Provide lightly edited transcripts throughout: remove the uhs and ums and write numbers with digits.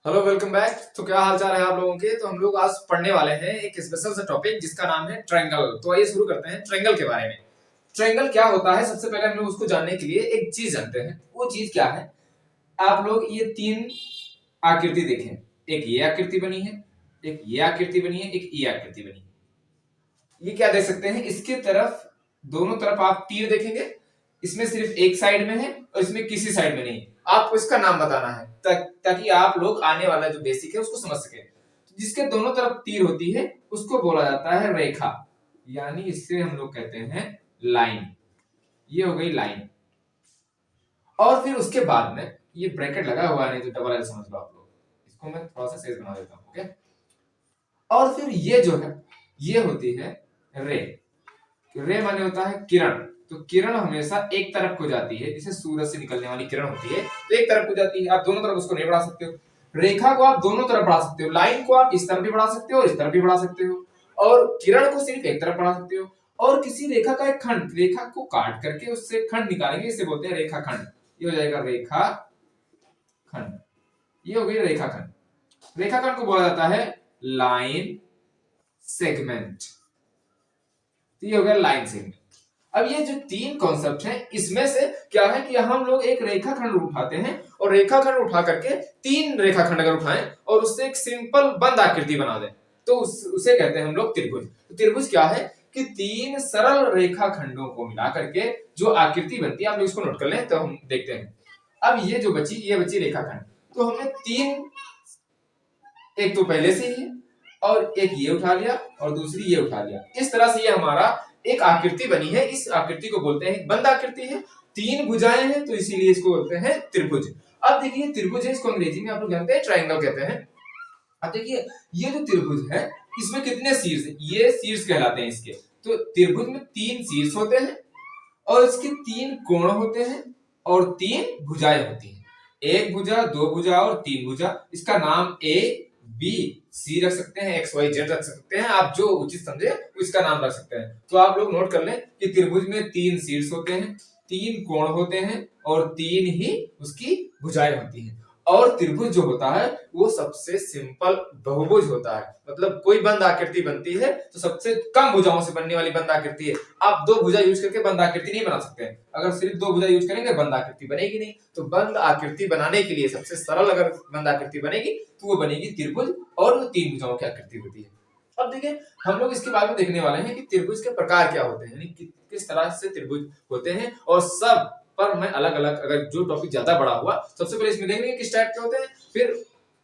Hello, welcome back. तो क्या हाल चाल है आप लोगों के। तो हम लोग आज पढ़ने वाले हैं एक स्पेशल सा टॉपिक जिसका नाम है ट्रायंगल। तो आइए शुरू करते हैं ट्रायंगल के बारे में। ट्रायंगल क्या होता है, सबसे पहले हम लोग उसको जानने के लिए एक चीज जानते हैं। वो चीज क्या है, आप लोग ये तीन आकृति देखें। एक ये आकृति बनी है, एक ये आकृति बनी है, एक ये आकृति बनी है। ये क्या देख सकते हैं, इसके तरफ दोनों तरफ आप तीर देखेंगे। इसमें सिर्फ एक साइड में है और इसमें किसी साइड में नहीं है। आपको इसका नाम बताना है ताकि आप लोग आने वाला जो बेसिक है उसको समझ सके। तो जिसके दोनों तरफ तीर होती है उसको बोला जाता है रेखा, यानी इससे हम लोग कहते हैं लाइन। ये हो गई लाइन। और फिर उसके बाद में ये ब्रैकेट लगा हुआ नहीं तो डबल एल समझ लो आप लोग। इसको मैं थोड़ा सा सेज बना देता हूं। ओके। और फिर ये जो है ये होती है रे। रे माने होता है किरण। तो किरण हमेशा एक तरफ को जाती है, जैसे सूरज से निकलने वाली किरण होती है तो एक तरफ को जाती है। आप दोनों तरफ उसको नहीं बढ़ा सकते हो। रेखा को आप दोनों तरफ बढ़ा सकते हो। लाइन को आप इस तरफ भी बढ़ा सकते हो और इस तरफ भी बढ़ा सकते हो। और किरण को सिर्फ एक तरफ बढ़ा सकते हो। और किसी रेखा का एक खंड, रेखा को काट करके उससे खंड निकालेंगे, इसे बोलते हैं रेखा खंड। ये हो जाएगा रेखा खंड। ये हो गई रेखा खंड। रेखा खंड को बोला जाता है लाइन सेगमेंट। तो ये हो गया लाइन सेगमेंट। अब ये जो तीन कॉन्सेप्ट हैं इसमें से क्या है कि हम लोग एक रेखाखंड उठाते हैं और रेखाखंड उठा करके तीन रेखाखंड अगर उठाएं और उससे एक सिंपल बंद आकृति बना दें तो उसे कहते हैं हम लोग त्रिभुज। तो त्रिभुज क्या है कि तीन सरल रेखाखंडों को मिला करके जो आकृति बनती है, आप लोग इसको नोट कर लें तो हम देखते हैं। अब ये जो बची, ये बची रेखाखंड। तो हमने तीन, एक तो पहले से ही है और एक ये उठा लिया और दूसरी ये उठा लिया। इस तरह से ये हमारा एक आकृति बनी है। इस आकृति को बोलते हैं बंद आकृति है। तीन भुजाएं हैं तो इसीलिए इसको बोलते हैं त्रिभुज। अब देखिए त्रिभुज है, इसको अंग्रेजी में आप लोग जानते हैं ट्रायंगल कहते हैं। अब देखिए ये जो त्रिभुज है इसमें कितने शीर्ष है, ये शीर्ष कहलाते हैं इसके। तो त्रिभुज में तीन शीर्ष होते हैं और इसके तीन कोण होते हैं और तीन भुजाएं होती हैं। एक भुजा, दो भुजा और तीन भुजा। इसका नाम ए बी सी रख सकते हैं, एक्स वाई जेड रख सकते हैं, आप जो उचित समझे उसका नाम रख सकते हैं। तो आप लोग नोट कर लें कि त्रिभुज में तीन शीर्ष होते हैं, तीन कोण होते हैं और तीन ही उसकी भुजाएं होती हैं। और त्रिभुज जो होता है वो सबसे सिंपल बहुभुज होता है। मतलब कोई बंद आकृति बनती है तो सबसे कम भुजाओं से बनने वाली बंद आकृति है। आप दो भुजा यूज करके बंद आकृति नहीं बना सकते हैं। अगर सिर्फ दो भुजा यूज करेंगे बंद आकृति बनेगी नहीं। तो बंद आकृति बनाने के लिए सबसे सरल अगर बंद आकृति बनेगी तो वो बनेगी त्रिभुज और वो तीन भुजाओं की आकृति होती है। अब देखिए हम लोग इसके बाद में देखने वाले हैं कि त्रिभुज के प्रकार क्या होते हैं, यानी किस तरह से त्रिभुज होते हैं। और सब पर मैं अलग अलग, अगर जो टॉपिक ज्यादा बड़ा हुआ सबसे पहले इसमें देखेंगे किस टाइप के होते हैं, फिर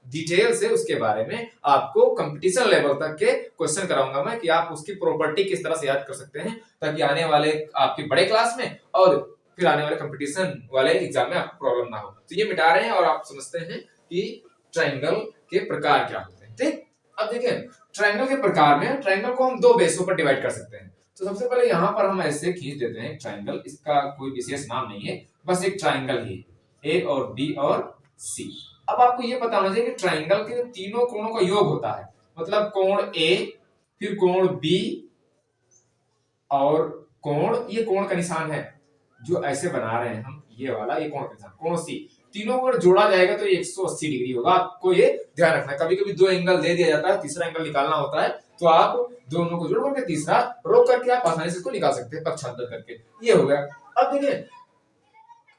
डिटेल से उसके बारे में आपको कंपटीशन लेवल तक के क्वेश्चन कराऊंगा मैं कि आप उसकी प्रॉपर्टी किस तरह से याद कर सकते हैं, ताकि आने वाले आपके बड़े क्लास में और फिर आने वाले कंपटीशन वाले एग्जाम में आपको प्रॉब्लम ना हो। तो ये मिटा रहे हैं और आप समझते हैं कि ट्रायंगल के प्रकार क्या होते हैं। ठीक। अब देखिए ट्रायंगल के प्रकार में ट्रायंगल को हम दो बेसों पर डिवाइड कर सकते हैं। तो सबसे पहले यहां पर हम ऐसे खींच देते हैं ट्रायंगल, इसका कोई विशेष नाम नहीं है, बस एक ट्रायंगल ही, ए और बी और सी। अब आपको ये पता होना चाहिए कि ट्रायंगल के तीनों कोणों का योग होता है। मतलब कोण ए, फिर कोण बी और कोण, ये कोण का निशान है जो ऐसे बना रहे हैं हम, ये वाला ये कोण का निशान, कोण सी। तीनों को अगर जोड़ा जाएगा तो 180 डिग्री होगा। आपको ये ध्यान रखना है। कभी कभी दो एंगल दे दिया जाता है, तीसरा एंगल निकालना होता है तो आप दोनों को जोड़ करके तीसरा रोक करके आप आसानी से इसको निकाल सकते हैं पक्षांतर करके। ये हो गया। अब देखिए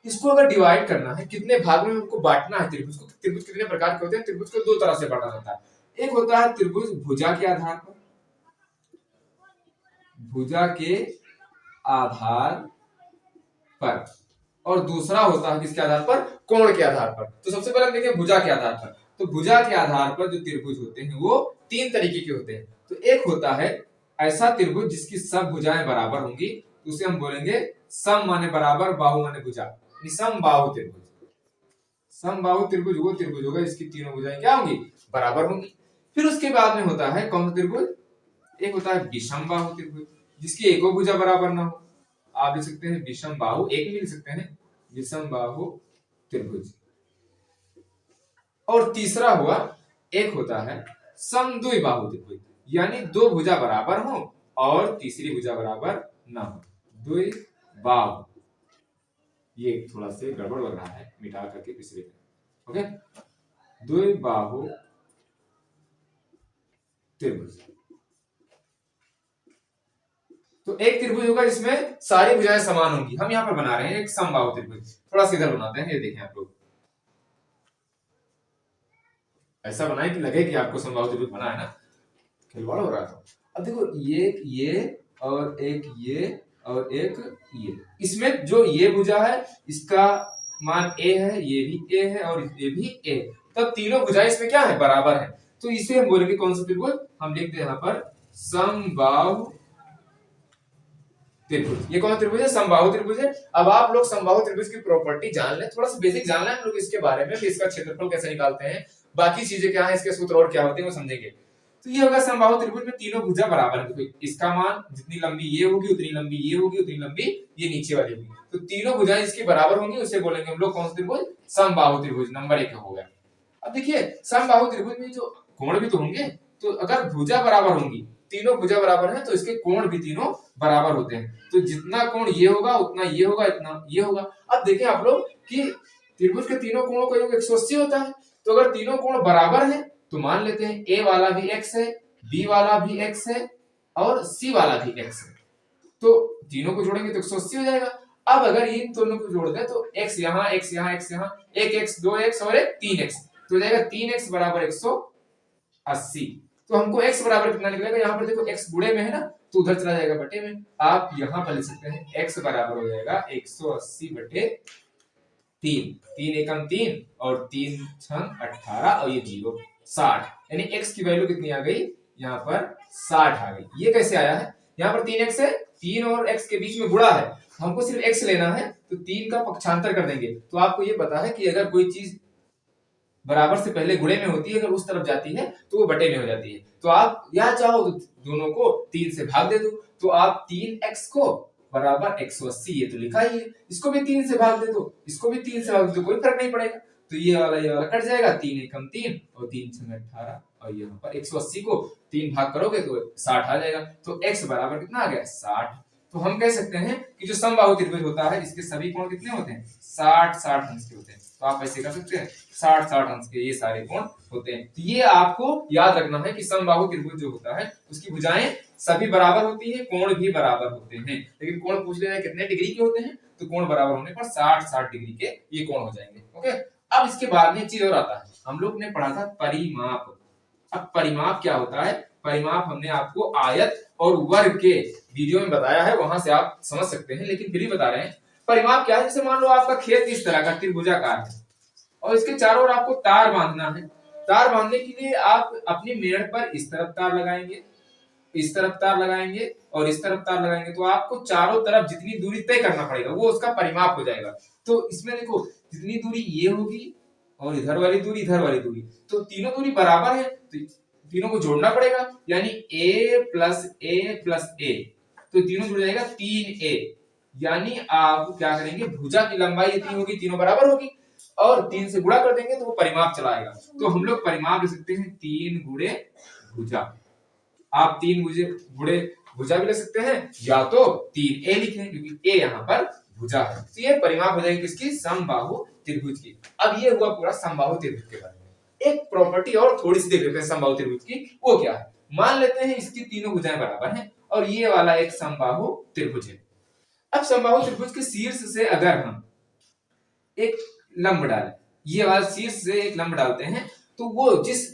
इसको अगर डिवाइड करना है, कितने भाग में हमको बांटना है त्रिभुज को, त्रिभुज कितने प्रकार के होते हैं। त्रिभुज को दो तरह से बांटा जाता है। एक होता है त्रिभुज भुजा के आधार पर, भुजा के आधार पर, और दूसरा होता है किसके आधार पर, कोण के आधार पर। तो सबसे पहले देखिए भुजा के आधार पर। तो भुजा के आधार पर जो त्रिभुज होते हैं वो तीन तरीके के होते हैं। तो एक होता है ऐसा त्रिभुज जिसकी सब भुजाएं बराबर होंगी, तो उसे हम बोलेंगे सम माने बराबर, बाहु माने भुजा, समबाहु त्रिभुज। समबाहु त्रिभुज वो त्रिभुज होगा जिसकी तीनों भुजाएं क्या होंगी, बराबर होंगी। फिर उसके बाद में होता है कौन सा त्रिभुज, एक होता है विषमबाहु त्रिभुज जिसकी एको भुजा बराबर ना हो। आप लिख सकते हैं विषम बाहु, एक भी लिख सकते हैं विषम बाहु त्रिभुज। और तीसरा हुआ, एक होता है समद्विबाहु त्रिभुज, यानी दो भुजा बराबर हो और तीसरी भुजा बराबर ना हो, द्विबाहु। ये थोड़ा से गड़बड़ लग रहा है, मिटा करके तीसरे। ओके। द्विबाहु त्रिभुज। तो एक त्रिभुज होगा जिसमें सारी भुजाएं समान होंगी। हम यहाँ पर बना रहे हैं एक समबाहु त्रिभुज। थोड़ा सा इधर बनाते हैं, ये देखें आप लोग, ऐसा बनाए कि लगे कि आपको समबाहु त्रिभुज बना है ना, खिलवाड़ हो रहा था। अब देखो ये और एक ये और एक ये, इसमें जो ये भुजा है इसका मान a है, ये भी a है और ये भी a, तब तीनों भुजाएं इसमें क्या है, बराबर है। तो इसे हम बोलेंगे कौन सा त्रिभुज, हम लिखते हैं यहाँ पर समबाहु त्रिभुज। ये कौन सा त्रिभुज है, समबाहु त्रिभुज है। अब आप लोग समबाहु त्रिभुज की प्रॉपर्टी जान लें, थोड़ा सा बेसिक जान लें हम लोग इसके बारे में, इसका क्षेत्रफल कैसे निकालते हैं, बाकी चीजें क्या है, इसके सूत्र और क्या होते हैं वो समझेंगे। तो ये होगा समबाहु त्रिभुज में तीनों भुजा बराबर है, तो इसका मान जितनी लंबी ये होगी उतनी लंबी ये होगी उतनी लंबी ये नीचे वाली होगी, तो तीनों भुजाएं इसकी बराबर होंगी, उसे बोलेंगे हम लोग कौन सा त्रिभुज, समबाहु त्रिभुज। नंबर 1 हो गया। अब देखिए समबाहु त्रिभुज में जो कोण भी तो होंगे, तो अगर भुजा बराबर होंगी, तीनों भुजा बराबर है, तो इसके कोण भी तीनों बराबर होते हैं। तो जितना कोण ये होगा उतना ये होगा, इतना ये होगा। अब देखें आप लोग कि त्रिभुज के तीनों कोणों का योग 180 होता है, तो अगर तीनों कोण बराबर हैं तो मान लेते हैं ए वाला भी x है, बी वाला भी x है और सी वाला भी x है, तो तीनों को जोड़ेंगे तो 180 हो जाएगा। अब अगर इन दोनों को जोड़ दें तो x यहाँ x यहाँ x यहाँ, एक x 2x और एक 3x, तो हो जाएगा 3x बराबर 180। तो हमको x बराबर कितना निकलेगा, यहाँ पर देखो x गुणे में है ना, तो उधर चला जाएगा बटे में। आप यहाँ पर लिख सकते हैं x बराबर हो जाएगा 180 बटे 3, 3 एकम 3 और 3 छंग 18 और ये 0 60, यानी x की वैल्यू कितनी आ गई, यहाँ पर 60 आ गई। ये कैसे आया है, यहाँ पर 3x है, 3 और x के बीच में गुणा है, हमको सिर्फ x लेना है, तो 3 का पक्षांतर कर देंगे। तो आपको ये पता है कि अगर कोई चीज बराबर से पहले गुणे में होती है, अगर उस तरफ जाती है तो वो बटे में हो जाती है। तो आप या चाहो तो दोनों को 3 से भाग दे दो, तो आप 3x को बराबर 180, ये तो लिखा ही है, इसको भी 3 से भाग दे दो, इसको भी 3 से भाग दो, तो कोई फर्क नहीं पड़ेगा। तो ये वाला कट जाएगा, 3 एकम 3 और 3 छंग 18 और यहाँ पर 180 को 3 भाग करोगे तो 60 आ जाएगा। तो x बराबर कितना आ गया, 60। तो हम कह सकते हैं कि जो समबाहु त्रिभुज होता है इसके सभी कोण कितने होते हैं, 60-60 अंश के होते हैं। तो आप ऐसे कर सकते हैं 60-60 अंश के ये सारे कोण होते हैं। तो ये आपको याद रखना है कि समबाहु त्रिभुज जो होता है उसकी भुजाएं सभी बराबर होती है, कोण भी बराबर होते हैं। लेकिन कोण पूछ लिया है कितने डिग्री के होते हैं, तो कोण बराबर होने पर 60-60 डिग्री के ये कोण हो जाएंगे। ओके, अब इसके बाद में एक चीज और आता है, हम लोग ने पढ़ा था परिमाप। अब परिमाप क्या होता है, परिमाप हमने आपको आयत और वर्ग के वीडियो में बताया है, वहां से आप समझ सकते हैं, लेकिन फिर भी बता रहे हैं। परिमाप क्या है, जैसे मान लो आपका खेत इस तरह का त्रिभुजाकार है और इसके चारों ओर आपको तार बांधना है। तार बांधने के लिए आप अपनी मेड़ पर इस तरफ तार लगाएंगे, इस तरफ तार लगाएंगे और इस तरफ तार लगाएंगे, तो आपको चारों तरफ जितनी दूरी तय करना पड़ेगा वो उसका परिमाप हो जाएगा। तो इसमें देखो जितनी दूरी ये होगी और इधर वाली दूरी इधर वाली दूरी, तो तीनों दूरी बराबर है, तो तीनों को जोड़ना पड़ेगा, यानी a plus a plus a, तो तीनों जुड़ जाएगा 3a। यानी आप क्या करेंगे, भुजा की लंबाई इतनी होगी, तीनों बराबर होगी, और 3 से गुणा कर देंगे तो वो परिमाप चला आएगा। तो हम लोग परिमाप लिख सकते हैं 3 गुणे भुजा। आप 3 गुणे भुजा भी लिख सकते हैं, या तो 3a लिखें क्योंकि a यहाँ पर भुजा है। तो ये परिमाप हो जाएगी किसकी, समबाहु त्रिभुज की। अब ये हुआ पूरा समबाहु त्रिभुज के बारे में। एक प्रॉपर्टी और थोड़ी सी देख लेते हैं समबाहु त्रिभुज की, वो क्या है। मान लेते हैं इसकी तीनों भुजाएं बराबर हैं और ये वाला एक समबाहु त्रिभुज है। अब समबाहु त्रिभुज के शीर्ष से अगर हम एक लंब डालें, ये वाला शीर्ष से एक लंब डालते हैं, तो वो जिस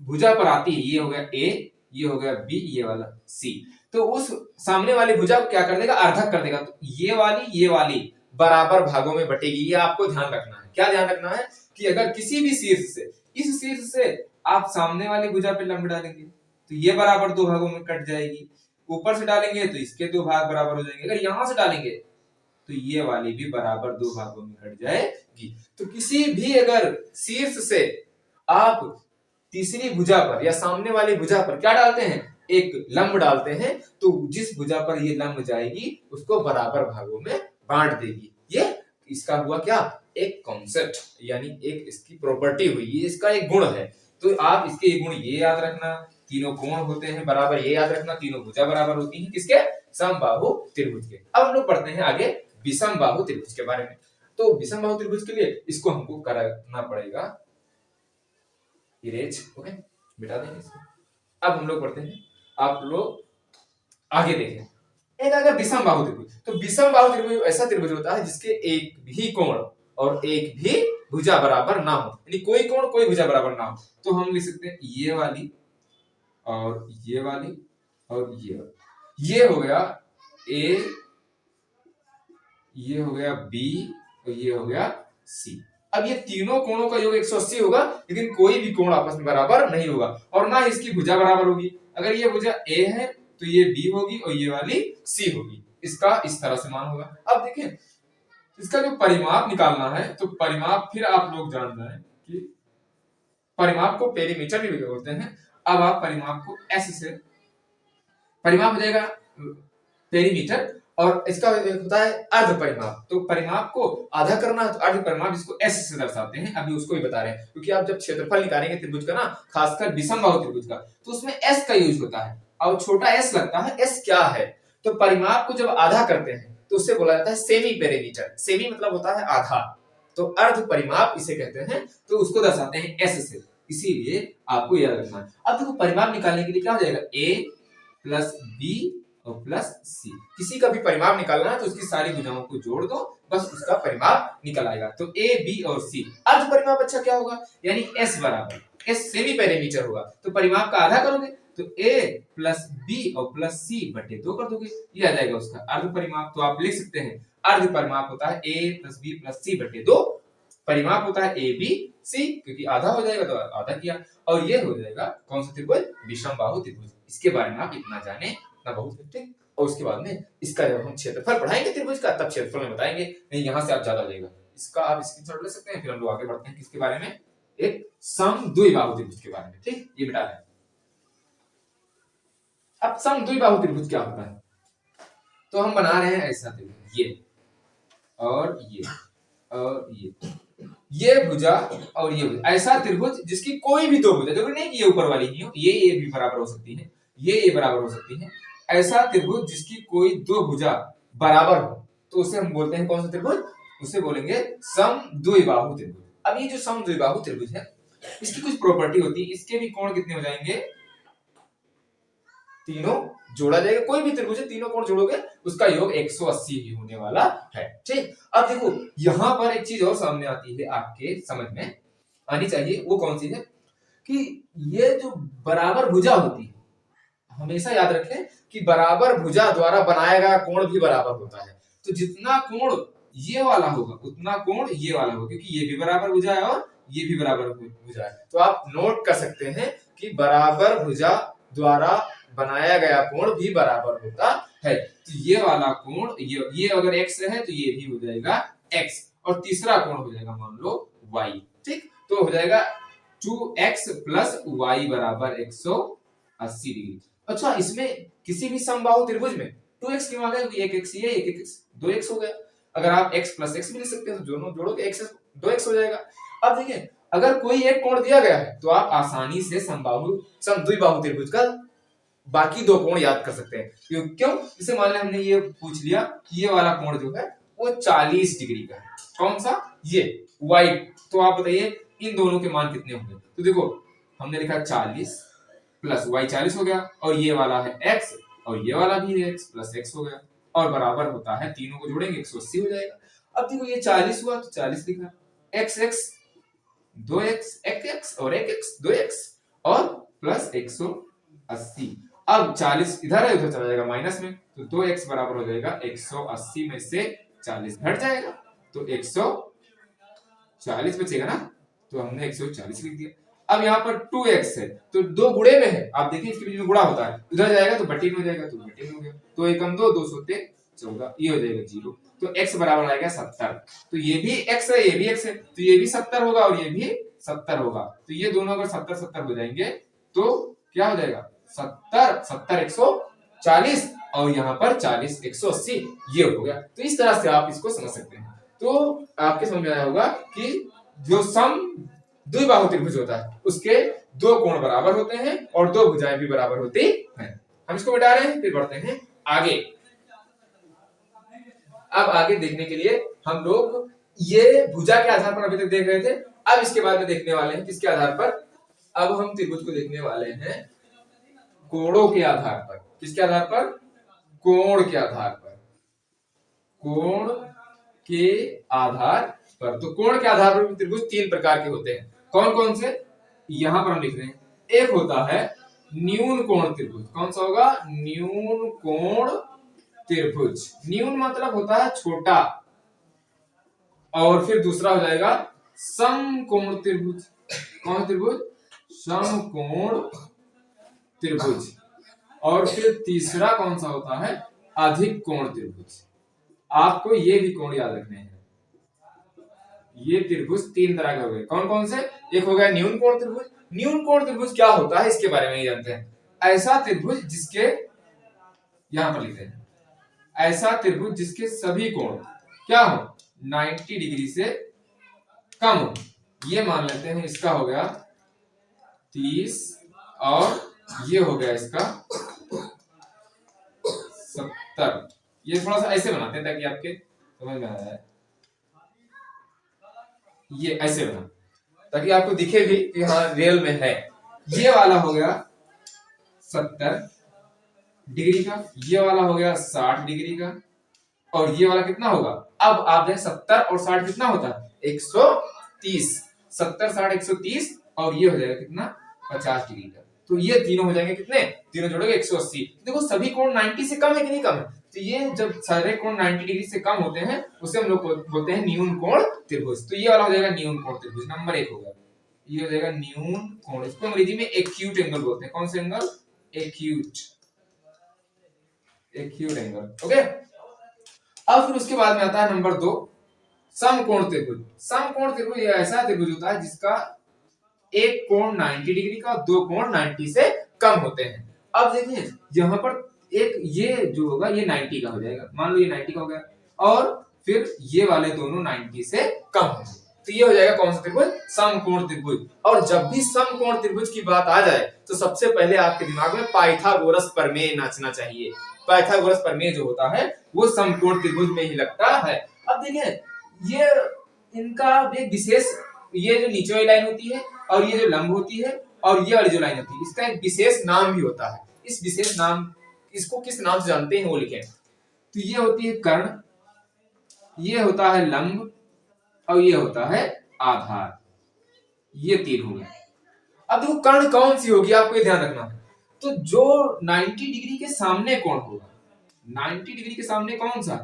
भुजा पर आती है, ये हो गया a, ये हो गया b, ये वाला c, तो उस सामने वाली भुजा को क्या कर देगा, अर्धक कर देगा। तो ये वाली बराबर भागों में बटेगी। ये आपको ध्यान रखना है। क्या ध्यान रखना है कि अगर किसी भी शीर्ष से, इस शीर्ष से आप सामने वाली भुजा पे लंब डालेंगे तो ये बराबर 2 भागों में कट जाएगी, ऊपर से डालेंगे तो इसके 2 भाग बराबर हो जाएंगे, अगर यहां से डालेंगे तो ये वाली भी बराबर 2 भागों में कट जाएगी। तो किसी भी अगर शीर्ष से आप तीसरी भुजा पर या सामने वाली भुजा पर क्या डालते हैं, एक लंब डालते हैं, तो जिस भुजा पर ये लंब जाएगी उसको बराबर भागों में बांट देगी। ये इसका हुआ क्या, एक कॉन्सेप्ट, यानी एक इसकी प्रॉपर्टी हुई, ये इसका एक गुण है। तो आप इसके ये गुण ये याद रखना, तीनों कोण होते हैं बराबर, ये याद रखना, तीनों भुजा बराबर होती हैं किसके, समबाहु त्रिभुज के। अब हम लोग पढ़ते हैं आगे विषमबाहु त्रिभुज के बारे में। तो विषमबाहु त्रिभुज के लिए इसको हमको करना पड़ेगा इरेज, ओके, मिटा देंगे इसको। अब हम लोग पढ़ते हैं, आप लोग आगे देखें। एक अगर विषम बाहु त्रिभुज, तो विषम बाहु त्रिभुज ऐसा त्रिभुज होता है जिसके एक भी कोण और एक भी भुजा बराबर ना हो, यानी कोई कोण कोई भुजा बराबर ना हो। तो हम लिख सकते हैं ये वाली और ये वाली और ये वाली। ये हो गया ए, ये हो गया बी और ये हो गया सी। अब ये तीनों कोणों का योग 180 होगा, लेकिन कोई भी कोण आपस में बराबर नहीं होगा और ना इसकी भुजा बराबर होगी। अगर ये भुजा ए है तो ये बी होगी और ये वाली सी होगी। इसका इस तरह से मान होगा। अब देखिए इसका जो परिमाप निकालना है, तो परिमाप फिर आप लोग जान रहे हैं कि परिमाप को पेरीमीटर भी बोलते हैं। अब आप परिमाप को एस से, परिमाप हो जाएगा पेरीमीटर और इसका होता है अर्ध परिमाप। तो परिमाप को आधा करना है तो अर्ध परिमाप, जिसको एस से दर्शाते हैं, अभी उसको भी बता रहे हैं। क्योंकि आप जब क्षेत्रफल निकालेंगे त्रिभुज का ना, खासकर विषम बाहु त्रिभुज का, तो उसमें एस का यूज होता है और छोटा एस लगता है। एस क्या है? तो परिमाप को जब आधा करते हैं तो उससे बोला जाता है सेमी पेरीमीटर। सेमी मतलब होता है आधा, तो अर्ध परिमाप इसे कहते हैं, तो उसको दर्शाते हैं एस से। इसीलिए आपको याद रखना है। अब देखो परिमाप निकालने के लिए क्या हो जाएगा, ए प्लस बी और प्लस सी। किसी का भी परिमाप निकालना है तो उसकी सारी भुजाओं को जोड़ दो, बस उसका परिमाप निकल आएगा। तो ए बी और सी। अर्ध परिमाप अच्छा क्या होगा, यानी एस बराबर, एस सेमी पेरीमीटर होगा, तो परिमाप का आधा करोगे तो ए प्लस बी और प्लस सी बटे 2 कर दोगे, ये आ जाएगा उसका अर्ध परिमाप। तो आप लिख सकते हैं अर्ध परिमाप होता है ए प्लस बी प्लस सी बटे 2। परिमाप होता है ए बी सी, क्योंकि आधा हो जाएगा तो आधा किया। और ये हो जाएगा कौन सा त्रिभुज, विषम बाहु त्रिभुज। इसके बारे में आप इतना जाने ना बहुत, ठीक। और उसके बाद में इसका जब हम क्षेत्रफल पढ़ाएंगे त्रिभुज का, तब क्षेत्रफल में बताएंगे। नहीं यहाँ से आप ज्यादा लेगा, इसका आप स्क्रीनशॉट ले सकते हैं। फिर हम लोग आगे बढ़ते हैं किसके बारे में, एक समद्विबाहु त्रिभुज के बारे में, ठीक। ये बेटा है। अब समद्विबाहु त्रिभुज क्या होता है, तो हम बना रहे हैं ऐसा त्रिभुज, ये और ये और ये भुजा और ये भुजा, ऐसा त्रिभुज जिसकी कोई भी दो भुजा, जरूरी नहीं कि ये ऊपर वाली ही हो, ये भी बराबर हो सकती है, ये बराबर हो सकती है। ऐसा त्रिभुज जिसकी कोई दो भुजा बराबर हो, तो उसे हम बोलते हैं कौन सा त्रिभुज, उसे बोलेंगे समद्विबाहु त्रिभुज। अब ये जो समद्विबाहु त्रिभुज है, इसकी कुछ प्रॉपर्टी होती है। इसके भी कोण कितने हो जाएंगे, तीनों जोड़ा जाएगा। कोई भी त्रिभुज है, तीनों कोण जोड़ोगे उसका योग 180 ही होने वाला है, ठीक। अब देखो यहां पर एक चीज और सामने आती है, आपके समझ में आनी चाहिए। वो कौन सी है कि ये जो बराबर भुजा होती है, हमेशा याद रखें कि बराबर भुजा द्वारा बनाया गया कोण भी बराबर होता है। तो जितना कोण ये वाला होगा उतना कोण ये वाला होगा, क्योंकि ये भी बराबर भुजा है और ये भी बराबर भुजा है। तो आप नोट कर सकते हैं कि बराबर भुजा द्वारा बनाया गया कोण भी बराबर होता है। तो ये वाला कोण, ये अगर x है तो ये भी हो जाएगा x, और तीसरा कोण हो जाएगा मान लो y, ठीक। तो हो जाएगा 2x प्लस y बराबर 180 डिग्री। अच्छा, इसमें किसी भी समबाहु त्रिभुज में 2x क्यों आ गया, क्योंकि एक x ये एक x 2x हो गया। अगर आप x प्लस x भी लिख सकते हैं तो दोनों जोड़ोगे x 2x हो जाएगा। अब देखिए अगर कोई एक कोण दिया गया है तो आप आसानी से समद्विबाहु त्रिभुज का बाकी दो कोण याद कर सकते हैं। क्यों? जैसे मान लें हमने ये पूछ लिया कि ये वाला कोण जो है वो 40 डिग्री का है, कौन सा, ये y। तो आप बताइए इन दोनों के मान कितने होंगे। तो देखो हमने लिखा 40 प्लस y 40 हो गया, और ये वाला है x और ये वाला भी है x प्लस x हो गया, और बराबर होता है, तीनों को जोड़ेंगे 180 हो जाएगा। अब देखो ये 40 हुआ तो 40 लिखा, x x 2x x और 1x 2x और प्लस 180। अब 40 इधर है, उधर चला जाएगा माइनस में, तो 2x बराबर हो जाएगा 180 में से 40 घट जाएगा, तो 140 बचेगा ना, तो हमने 140 लिख दिया। अब यहाँ पर 2x है तो दो गुणे में है, आप देखिए इसके बीच में गुणा होता है, उधर जाएगा तो बटे में हो जाएगा, तो बटे में हो गया, तो एकम 2 2 सोते 14, ये हो जाएगा 0। तो x बराबर आएगा 70। तो ये भी x है, ये भी x है, तो ये भी 70 होगा और ये भी 70 होगा। तो ये दोनों अगर 70 70 हो जाएंगे तो क्या हो जाएगा, 70 70 140 और यहाँ पर 40 180, ये हो गया। तो इस तरह से आप इसको समझ सकते हैं। तो आपके समझ में आया होगा कि जो समद्विबाहु त्रिभुज होता है उसके दो कोण बराबर होते हैं और दो भुजाएं भी बराबर होती हैं। हम इसको मिटा रहे हैं, फिर बढ़ते हैं आगे। अब आगे देखने के लिए हम लोग ये भुजा के आधार पर अभी तक देख रहे थे, अब इसके बाद में देखने वाले हैं किसके आधार पर, अब हम त्रिभुज को देखने वाले हैं कोणों के आधार पर। किसके आधार पर? कोण के आधार पर। कोण के आधार पर। तो कोण के आधार पर त्रिभुज तीन प्रकार के होते हैं। कौन कौन से? यहां पर हम लिख रहे हैं। एक होता है न्यून कोण त्रिभुज। कौन सा होगा? न्यून कोण त्रिभुज। न्यून मतलब होता है छोटा, और फिर दूसरा हो जाएगा समकोण त्रिभुज। कौन त्रिभुज? समकोण त्रिभुज। और फिर तीसरा कौन सा होता है? अधिक कोण त्रिभुज। आपको ये भी कोण याद रखने हैं। ये त्रिभुज तीन तरह के हो गए। कौन कौन से? एक हो गया न्यून कोण त्रिभुज। न्यून कोण त्रिभुज क्या होता है इसके बारे में ही जानते हैं। ऐसा त्रिभुज जिसके, यहां पर लिखते हैं, ऐसा त्रिभुज जिसके सभी कोण क्या हो? 90 डिग्री से कम हो। ये मान लेते हैं इसका हो गया 30 और ये हो गया इसका 70। ये थोड़ा सा ऐसे बनाते हैं ताकि आपके समझ में आ जाए। ये ऐसे बना ताकि आपको दिखे भी कि हाँ रियल में है। ये वाला हो गया 70 डिग्री का, ये वाला हो गया 60 डिग्री का, और ये वाला कितना होगा? अब आप देखें 70 और 60 कितना होता है? 130। 70 60 130, और ये हो जाएगा कितना? 50 डिग्री का। तो ये तीनों हो जाएंगे कितने? तीनों जोड़ोगे 180। देखो सभी कोण 90 से कम है कि नहीं कम है? तो ये जब सारे कोण 90 डिग्री से कम होते हैं उसे हम लोग बोलते हैं न्यून कोण त्रिभुज। तो ये वाला हो जाएगा न्यून कोण त्रिभुज, नंबर 1 हो गया। ये हो जाएगा न्यून कोण। इसको अंग्रेजी में एक्यूट एंगल बोलते हैं। कौन सा angle? Acute. Acute angle. Okay. अब फिर उसके बाद में आता है नंबर 2, समकोण त्रिभुज। समकोण त्रिभुज ऐसा त्रिभुज होता है जिसका एक कोण 90 डिग्री का, दो कोण 90 से कम होते हैं। अब देखिए यहाँ पर एक ये जो होगा ये 90 का हो जाएगा। मान लो ये 90 का हो गया, और फिर ये वाले दोनों 90 से कम होंगे। तो ये हो जाएगा कौन सा त्रिभुज? समकोण त्रिभुज। और जब भी समकोण त्रिभुज की बात आ जाए तो सबसे पहले आपके दिमाग में पाइथागोरस प्रमेय नाचना चाहिए। पाइथागोरस प्रमेय जो होता है वो समकोण त्रिभुज में ही लगता है। अब देखिए ये इनका एक विशेष, ये जो नीचे वाली लाइन होती है और ये जो लंब होती है और ये वाली जो लाइन होती है, इसका एक विशेष नाम भी होता है। इस विशेष नाम, इसको किस नाम से जानते हैं वो लिखें। तो ये होती है कर्ण, ये होता है लंब, और ये होता है आधार। ये तीन हो गए। अब देखो कर्ण कौन सी होगी आपको ये ध्यान रखना है। तो जो 90 डिग्री के सामने कोण होगा, 90 डिग्री के सामने कौन सा?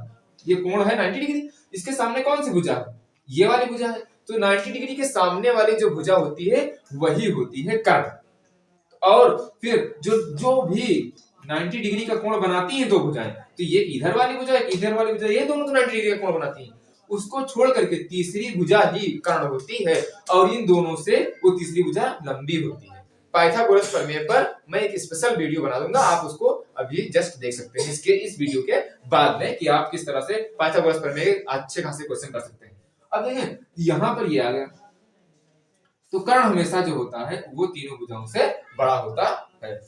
ये कोण है 90 डिग्री, इसके सामने कौन सी भुजा है? ये वाली भुजा है। तो 90 डिग्री के सामने वाली जो भुजा होती है वही होती है कर्ण। और फिर जो भी 90 डिग्री का कोण बनाती है दो भुजाएं, तो ये इधर वाली भुजा है, इधर वाली भुजा, ये दोनों तो 90 डिग्री का कोण बनाती है। उसको छोड़ करके तीसरी भुजा ही कर्ण होती है, और इन दोनों से वो तीसरी भुजा लंबी होती है। पाइथागोरस प्रमेय पर मैं एक स्पेशल वीडियो बना दूंगा, आप उसको अभी जस्ट देख सकते हैं इसके इस वीडियो के बाद में, कि आप किस तरह से पाइथागोरस प्रमेय अच्छे खासे क्वेश्चन कर सकते हैं। अब देखें यहाँ पर ये आ गया, तो कर्ण हमेशा जो होता है वो तीनों भुजाओं से बड़ा होता है।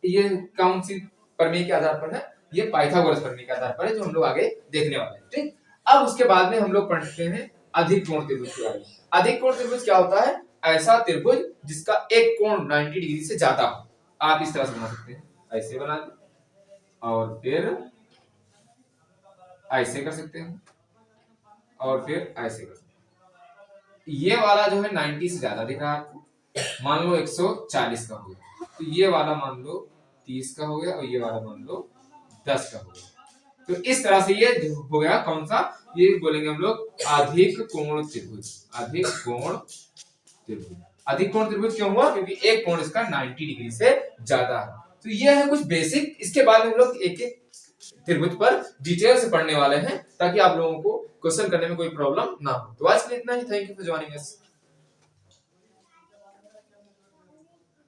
ये कौन सी प्रमेय के आधार पर है? ये पाइथागोरस प्रमेय के आधार पर है, जो हम लोग आगे देखने वाले हैं। ठीक। अब उसके बाद में हम लोग पढ़ते हैं अधिक कोण त्रिभुज के बारे में। अधिक कोण त्रिभुज क्या होता है? ऐसा त्रिभुज जिसका एक कोण 90 डिग्री से ज्यादा हो। आप इस तरह से बना सकते हैं, ऐसे बना दें, और फिर ऐसे कर सकते हैं, और फिर ऐसे कर सकते हैं। ये वाला जो है 90 से ज्यादा दिख रहा है आपको, मान लो 140 का हो गया, तो ये वाला मान लो 30 का हो गया, और ये वाला मान लो 10 का हो गया। तो इस तरह से ये हो गया कौन सा? ये बोलेंगे हम लोग अधिक कोण त्रिभुज। अधिक कोण त्रिभुज। अधिक कोण त्रिभुज क्यों हुआ? क्योंकि एक कोण इसका 90 डिग्री से ज्यादा है। तो ये है कुछ बेसिक। इसके बाद में हम लोग एक एक त्रिभुज पर डिटेल से पढ़ने वाले हैं, ताकि आप लोगों को क्वेश्चन करने में कोई प्रॉब्लम ना हो। तो आज के लिए इतना ही। Thank you for joining us.